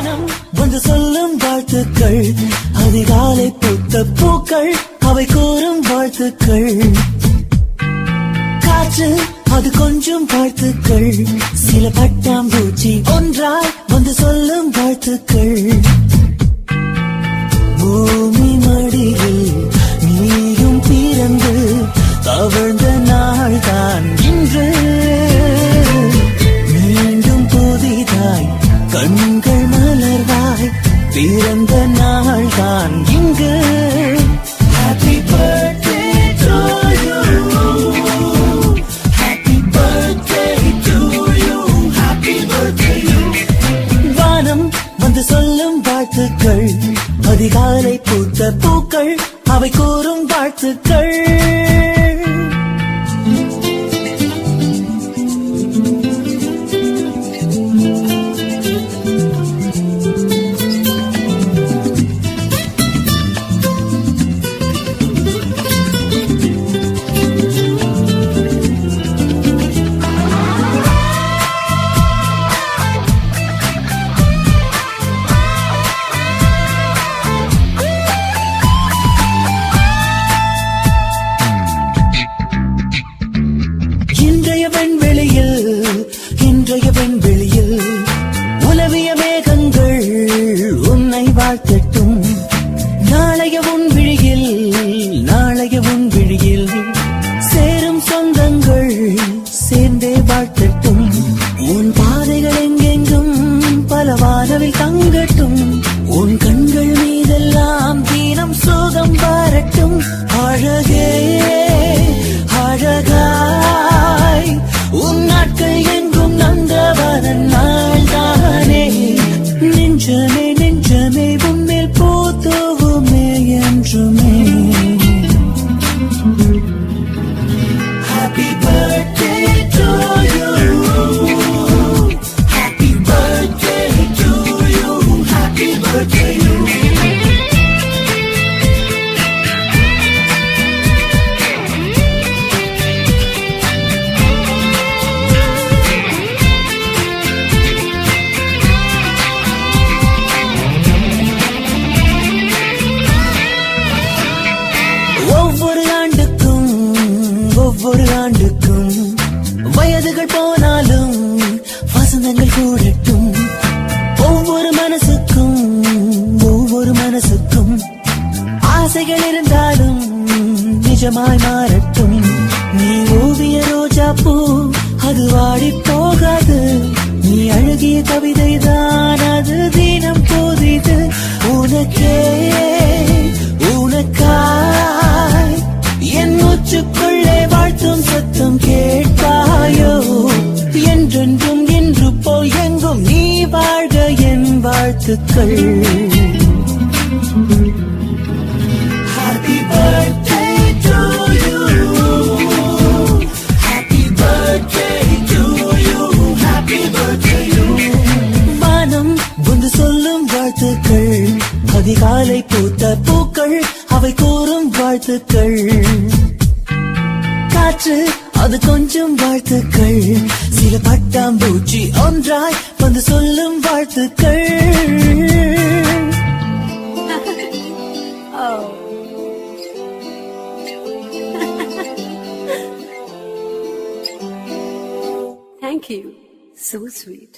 வானம் வந்து சொல்லும் வாழ்த்துக்கள், அதிகாலை பூத்த பூக்கள் அவை கூறும் வாழ்த்துக்கள். காற்று அது கொஞ்சம் வாழ்த்துக்கள், சில பட்டாம்பூச்சி ஒன்றாய் வந்து சொல்லும் வாழ்த்துக்கள். பூமி மடியில் நீயும் பிறந்து தவழ்ந்த நாள் தான் இன்று, மீண்டும் புதிதாய் கண்கள் மலர்வாய் பிறந்த நாள் தான் இங்கு. Happy birthday to you, happy birthday to you, happy birthday you. வானம் வந்து சொல்லும் வாழ்த்துக்கள், அதிகாலை பூத்த பூக்கள் அவை கூறும் வாழ்த்துக்கள். இன்றைய வெண்வெளியில் உலவிய மேகங்கள் உன்னை வாழ்த்தட்டும். நாளைய உன் விழியில் சேரும் சொந்தங்கள் சேர்ந்தே வாழ்த்தட்டும். உன் பாதைகள் எங்கெங்கும் பல வானவில் தங்கட்டும். உன் கண்கள் மீதெல்லாம் தீனம் சோகம் வரட்டும். அழகே அழகாய் உன் நாட்கள் எங்கும் நந்தவனன் நாள் தானே. நெஞ்சமே நெஞ்சமே உன்மேல் போத்துவுமே என்றுமே. Happy birthday to you, happy birthday to you, happy birthday you. ஒவ்வொரு ஆண்டுக்கும் வயதுகள் போனாலும் வசந்தங்கள் கூடட்டும். ஒவ்வொரு மனசுக்கும் ஆசைகள் இருந்தாலும் நிஜமாய் மாறட்டும். நீ ஓவிய ரோஜா பூ அது வாடி போகாது. நீ அழகிய கவிதை தான் அது தினம் போதிது. உனக்காய் என் மூச்சுக்குள்ளே வாழ்த்தும் சத்தம் கேட்பாயோ. என்றென்றும் இன்று போல் எங்கும் நீ வாழ்க என் வாழ்த்துக்கள். Happy birthday to you, happy birthday to you, happy birthday you. வானம் வந்து சொல்லும் வாழ்த்துக்கள், அதிகாலை பூத்த பூக்கள் அவை கூறும் வாழ்த்துக்கள். காற்று அது கொஞ்சம் வாழ்த்துக்கள், சில பட்டாம்பூச்சி ஒன்றாய் வந்து சொல்லும் வாழ்த்துக்கள். Thank you. So sweet.